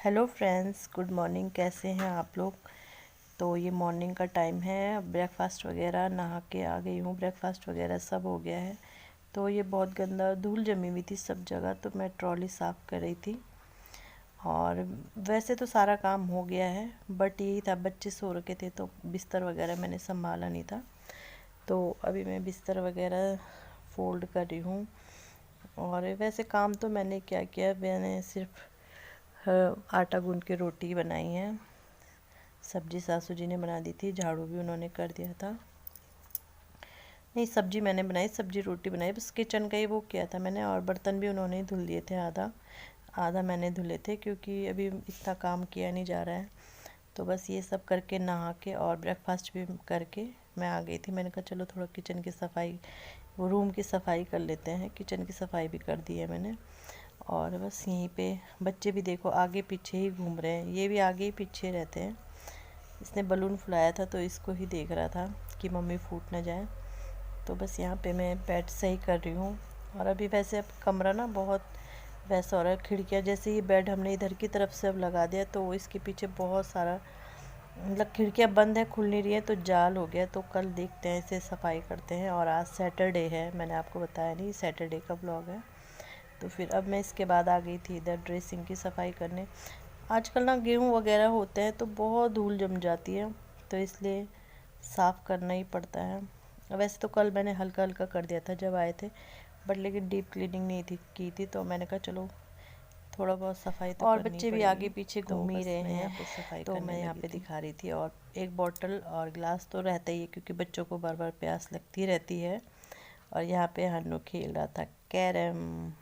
Hello friends, good morning. कैसे हैं आप लोग? तो ये मॉर्निंग का टाइम है, ब्रेकफास्ट वगैरह नहा के आ गई हूँ। ब्रेकफास्ट वगैरह सब हो गया है। तो ये बहुत गंदा धूल जमी हुई थी सब जगह, तो मैं ट्रॉली साफ़ कर रही थी। और वैसे तो सारा काम हो गया है, बट यही था, बच्चे सो रखे थे तो बिस्तर वगैरह मैंने संभाला नहीं था। तो अभी मैं बिस्तर वगैरह फोल्ड कर रही हूँ। और वैसे काम तो मैंने क्या किया, मैंने सिर्फ आटा गूंद के रोटी बनाई है। सब्जी सासू जी ने बना दी थी, झाड़ू भी उन्होंने कर दिया था। नहीं, सब्जी मैंने बनाई, सब्जी रोटी बनाई, बस किचन का ही वो किया था मैंने। और बर्तन भी उन्होंने ही धुल दिए थे, आधा आधा मैंने धुले थे, क्योंकि अभी इतना काम किया नहीं जा रहा है। तो बस ये सब करके नहा के और ब्रेकफास्ट भी करके मैं आ गई थी। मैंने कहा चलो थोड़ा किचन की सफाई, वो रूम की सफाई कर लेते हैं। किचन की सफाई भी कर दी है मैंने। और बस यहीं पे बच्चे भी देखो आगे पीछे ही घूम रहे हैं, ये भी आगे ही पीछे रहते हैं। इसने बलून फुलाया था तो इसको ही देख रहा था कि मम्मी फूट ना जाए। तो बस यहाँ पे मैं बेड सही कर रही हूँ। और अभी वैसे अब कमरा ना बहुत वैसा हो रहा है, खिड़कियाँ जैसे ही बेड हमने इधर की तरफ से अब लगा दिया तो इसके पीछे बहुत सारा, मतलब खिड़कियाँ बंद है, खुल नहीं रही है, तो जाल हो गया। तो कल देखते हैं, इसे सफाई करते हैं। और आज सैटरडे है, मैंने आपको बताया नहीं, सैटरडे का ब्लॉग है। तो फिर अब मैं इसके बाद आ गई थी इधर ड्रेसिंग की सफाई करने। आजकल ना गेहूँ वगैरह होते हैं तो बहुत धूल जम जाती है, तो इसलिए साफ़ करना ही पड़ता है। वैसे तो कल मैंने हल्का हल्का कर दिया था जब आए थे, बट लेकिन डीप क्लीनिंग नहीं थी की थी, तो मैंने कहा चलो थोड़ा बहुत सफाई तो और बच्चे भी आगे पीछे घूम ही रहे हैं, यहाँ पे सफाई तो मैं यहाँ पे दिखा रही थी। और एक बॉटल और ग्लास तो रहता ही है, क्योंकि बच्चों को बार बार प्यास लगती रहती है। और यहाँ पे हन्नू खेल रहा था कैरम,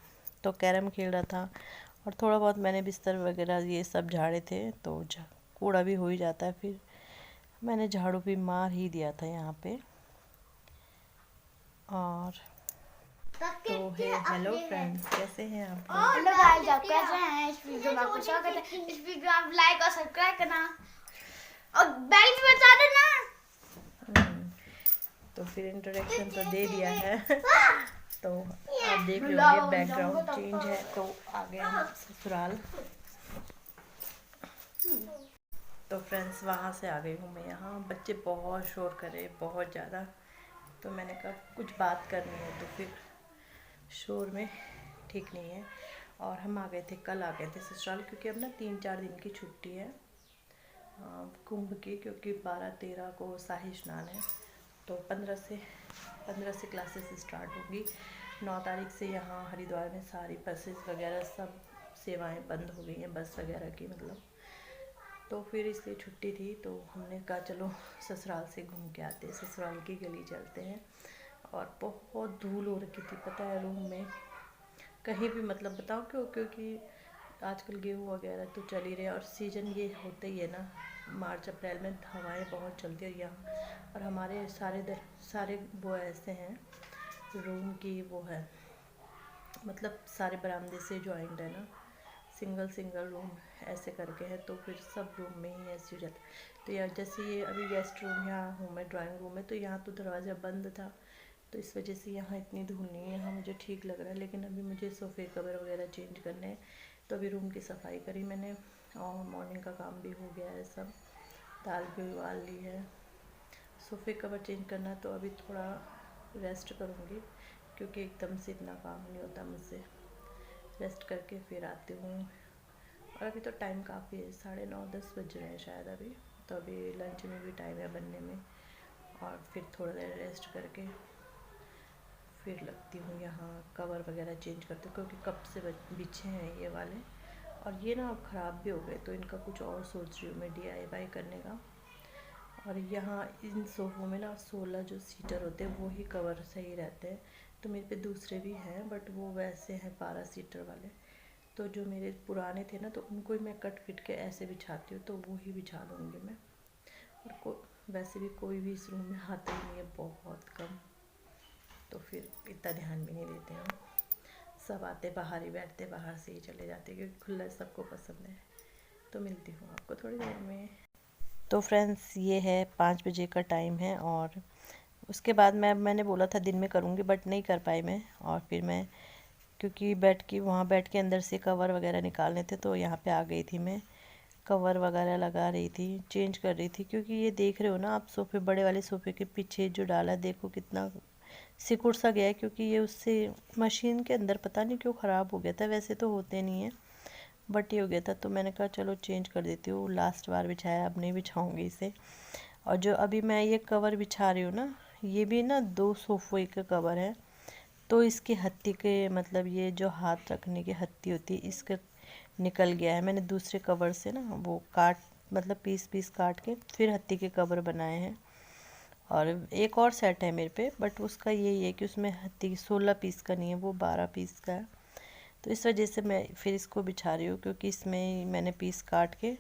तो कैरम खेल रहा था। और थोड़ा बहुत मैंने बिस्तर वगैरह ये सब झाड़े थे, तो कूड़ा भी हो ही जाता है, फिर मैंने झाड़ू भी मार ही दिया था यहाँ पे। और तो हेलो फ्रेंड्स, कैसे हैं आप लोग? हेलो गाइस, आप कैसे हैं? इस वीडियो में आपका स्वागत है। इस वीडियो में आप लाइक और सब्सक्राइब करना और बेल भी बजा देना। तो फिर इंट्रोडक्शन तो दे दिया है। तो आप देख रहे होंगे बैकग्राउंड चेंज है, तो आ गए हम ससुराल। तो फ्रेंड्स वहाँ से आ गई हूँ मैं यहाँ। बच्चे बहुत शोर कर रहे, बहुत ज़्यादा। तो मैंने कहा कुछ बात करनी है, तो फिर शोर में ठीक नहीं है। और हम आ गए थे, कल आ गए थे ससुराल, क्योंकि अब ना 3-4 दिन की छुट्टी है कुंभ की, क्योंकि 12-13 को शाही स्नान है। तो 15 से क्लासेस स्टार्ट होगी। 9 तारीख से यहाँ हरिद्वार में सारी बसेस वगैरह सब सेवाएं बंद हो गई हैं, बस वगैरह की मतलब। तो फिर इसलिए छुट्टी थी, तो हमने कहा चलो ससुराल से घूम के आते हैं, ससुराल की गली चलते हैं। और बहुत धूल हो रखी थी, पता है, रूम में कहीं भी, मतलब बताओ क्यों, क्योंकि आजकल गेहूँ वगैरह तो चल ही रहे हैं। और सीज़न ये होता ही है ना, मार्च अप्रैल में हवाएं बहुत चलती है यहाँ। और हमारे सारे वो ऐसे हैं, रूम की वो है, मतलब सारे बरामदे से जॉइंट है ना, सिंगल सिंगल रूम ऐसे करके है। तो फिर सब रूम में ही ऐसे हो जाता है। तो यार जैसे ये अभी गेस्ट रूम यहाँ हूँ मैं, ड्राइंग रूम में, तो यहाँ तो दरवाज़ा बंद था, तो इस वजह से यहाँ इतनी धूल नहीं है। यहाँ मुझे ठीक लग रहा है, लेकिन अभी मुझे सोफ़े कवर वगैरह चेंज करने हैं। तो अभी रूम की सफाई करी मैंने, और मॉर्निंग का काम भी हो गया है सब, दाल भी उबाल ली है। सोफ़े कवर चेंज करना, तो अभी थोड़ा रेस्ट करूँगी, क्योंकि एकदम से इतना काम नहीं होता मुझसे। रेस्ट करके फिर आती हूँ। और अभी तो टाइम काफ़ी है, 9:30-10 बज रहे हैं शायद अभी। तो अभी लंच में भी टाइम है बनने में। और फिर थोड़ा देर रेस्ट करके फिर लगती हूँ यहाँ, कवर वगैरह चेंज करती हूँ, क्योंकि कब से बिछे हैं ये वाले। और ये ना अब ख़राब भी हो गए, तो इनका कुछ और सोच रही हूँ मैं DIY करने का। और यहाँ इन सोफ़ों में ना 16 जो सीटर होते हैं वो ही कवर सही रहते हैं। तो मेरे पे दूसरे भी हैं, बट वो वैसे हैं 12 सीटर वाले। तो जो मेरे पुराने थे ना, तो उनको ही मैं कट फिट के ऐसे बिछाती हूँ, तो वो ही बिछा लूँगी मैं। और वैसे भी कोई भी इस रूम में आता ही नहीं है, बहुत कम, तो फिर इतना ध्यान भी नहीं देते हम। सब आते बाहर ही बैठते, बाहर से ही चले जाते, क्योंकि खुला सबको पसंद है। तो मिलती हूँ आपको थोड़ी देर में। तो फ्रेंड्स ये है 5 बजे का टाइम है। और उसके बाद मैंने बोला था दिन में करूँगी, बट नहीं कर पाई मैं। और फिर मैं क्योंकि वहाँ बेड के अंदर से कवर वगैरह निकालने थे, तो यहाँ पे आ गई थी मैं। कवर वगैरह लगा रही थी, चेंज कर रही थी, क्योंकि ये देख रहे हो ना आप सोफ़े, बड़े वाले सोफ़े के पीछे जो डाला देखो कितना सिकुड़ सा गया है, क्योंकि ये उससे मशीन के अंदर पता नहीं क्यों ख़राब हो गया था। वैसे तो होते नहीं है, बट ये हो गया था, तो मैंने कहा चलो चेंज कर देती हूँ। लास्ट बार बिछाया, अब नहीं बिछाऊँगी इसे। और जो अभी मैं ये कवर बिछा रही हूँ ना, ये भी ना 2 सोफ़े का कवर है। तो इसके हत्ती के मतलब ये जो हाथ रखने की हत्ती होती है, इसका निकल गया है। मैंने दूसरे कवर से ना वो मतलब पीस काट के फिर हत्ती के कवर बनाए हैं। और एक और सेट है मेरे पे, बट उसका यही है कि उसमें हत्ती 16 पीस का नहीं है, वो 12 पीस का है। तो इस वजह से मैं फिर इसको बिछा रही हूँ, क्योंकि इसमें मैंने पीस काट के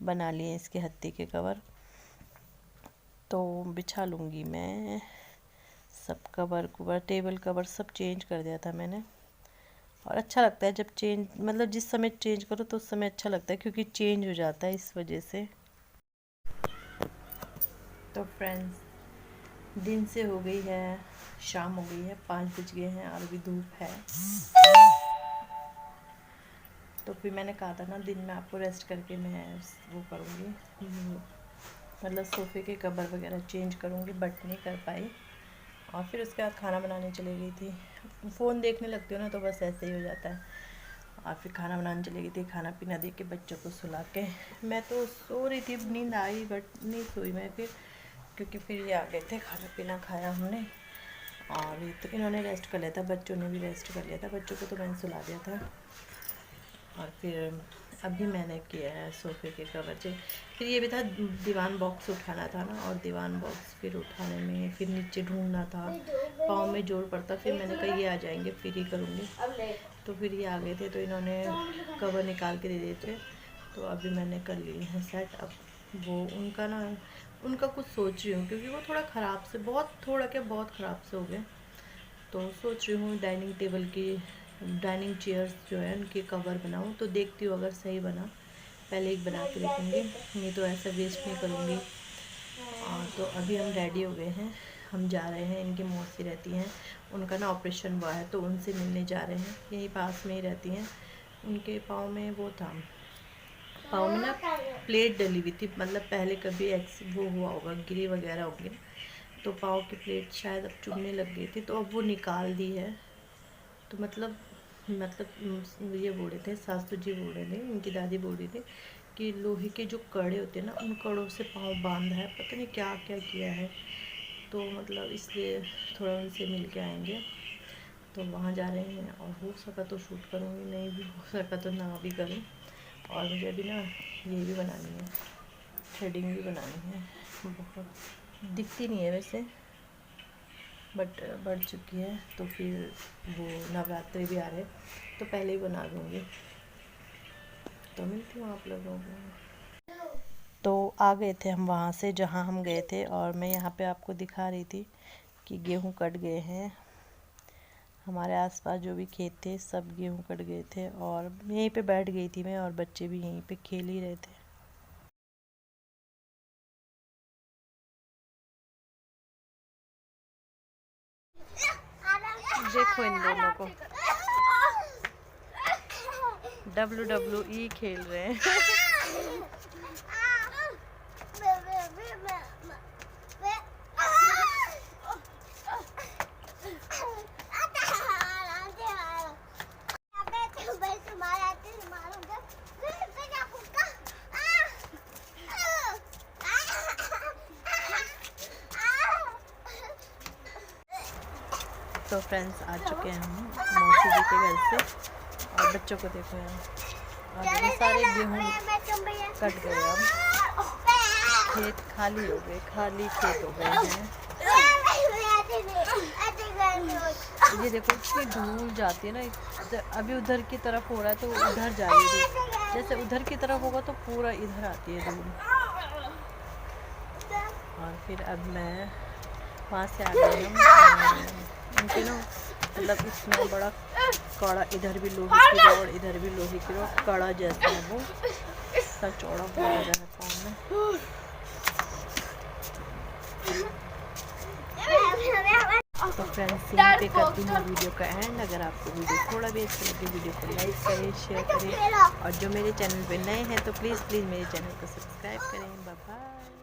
बना लिए हैं इसके हत्ती के कवर। तो बिछा लूँगी मैं सब कवर टेबल कवर सब चेंज कर दिया था मैंने। और अच्छा लगता है जब चेंज, मतलब जिस समय चेंज करो तो उस समय अच्छा लगता है, क्योंकि चेंज हो जाता है इस वजह से। तो फ्रेंड्स, दिन से हो गई है, शाम हो गई है, 5 बज गए हैं और अभी धूप है। तो फिर मैंने कहा था ना दिन में आपको रेस्ट करके मैं वो करूँगी, मतलब सोफ़े के कवर वगैरह चेंज करूँगी, बट नहीं कर पाई। और फिर उसके बाद खाना बनाने चली गई थी। फ़ोन देखने लगती हो ना तो बस ऐसे ही हो जाता है। और फिर खाना बनाने चली गई थी, खाना पीना दे के बच्चों को सुला के मैं तो सो रही थी। नींद आई बट नहीं सोई मैं फिर, क्योंकि फिर ये आ गए थे, खाना पीना खाया हमने और तो इन्होंने रेस्ट कर लिया था, बच्चों ने भी रेस्ट कर लिया था। बच्चों को तो मैंने सुला दिया था। और फिर अभी मैंने किया है सोफ़े के कवर से। फिर ये भी था, दीवान बॉक्स उठाना था ना, और दीवान बॉक्स फिर उठाने में फिर नीचे ढूंढना था, पाँव में जोर पड़ता। फिर मैंने कहा ये आ जाएंगे फिर ही करूँगी। तो फिर ये आ गए थे तो इन्होंने कवर निकाल के दे दिए थे, तो अभी मैंने कर लिए हैं सेट। अब वो उनका कुछ सोच रही हूँ, क्योंकि वो थोड़ा ख़राब से, बहुत ख़राब से हो गए। तो सोच रही हूँ डाइनिंग चेयर्स जो है उनके कवर बनाऊँ। तो देखती हूँ अगर सही बना, पहले एक बना के देखूँगी, नहीं तो ऐसा वेस्ट नहीं करूँगी। तो अभी हम रेडी हो गए हैं, हम जा रहे हैं। इनकी मौसी रहती हैं, उनका ना ऑपरेशन हुआ है, तो उनसे मिलने जा रहे हैं। यहीं पास में ही रहती हैं। उनके पाँव में वो था, पाँव में ना प्लेट डली हुई थी, मतलब पहले कभी वो हुआ होगा, गिरी वगैरह होंगे, तो पाँव की प्लेट शायद अब चुभने लग गई थी, तो अब वो निकाल दी है। तो मतलब ये बोल रहे थे, सासू जी बोल रहे थे, उनकी दादी बोल रही थी कि लोहे के जो कड़े होते हैं ना, उन कड़ों से पाँव बांधा है, पता नहीं क्या क्या किया है। तो मतलब इसलिए थोड़ा उनसे मिल के आएंगे, तो वहाँ जा रहे हैं। और हो सका तो शूट करूँगी, नहीं भी हो सका तो ना भी करूँ। और मुझे अभी ना ये भी बनानी है, थ्रेडिंग भी बनानी है। बहुत दिखती नहीं है वैसे, बट बढ़ चुकी है। तो फिर वो नवरात्रि भी आ रहे, तो पहले ही बना दूँगी। तो मिलती हूँ आप लोगों को। तो आ गए थे हम वहाँ से जहाँ हम गए थे, और मैं यहाँ पे आपको दिखा रही थी कि गेहूँ कट गए हैं। हमारे आसपास जो भी खेत थे सब गेहूँ कट गए थे, और यहीं पे बैठ गई थी मैं, और बच्चे भी यहीं पे खेल ही रहे थे। देखो इन दोनों को WWE खेल रहे हैं। तो फ्रेंड्स आ चुके हैं हम मौसी जी के घर से, और बच्चों को देखो यार, और ये सारे गेहूँ कट गए। अब खेत खाली हो गए, खाली खेत हो गए हैं। ये देखो इतनी धूल जाती है ना, अभी उधर की तरफ हो रहा है तो उधर जाएगी, जैसे उधर की तरफ होगा तो पूरा इधर आती है धूल। और फिर अब मैं वहाँ से आ गई हम, उनके ना मतलब इतना बड़ा कड़ा, इधर भी लोहे की रोड, इधर भी लोहे की रोड, कड़ा जैसा है वो, इतना चौड़ा बहुत ज़्यादा है पाँव में। तो फ्रेंड्स यहीं पे करती हूँ वीडियो का एंड। अगर आपको वीडियो थोड़ा भी अच्छा लगे वीडियो को लाइक करें, शेयर करें, और जो मेरे चैनल पे नए हैं तो प्लीज़ मेरे चैनल को सब्सक्राइब करें। Bye bye.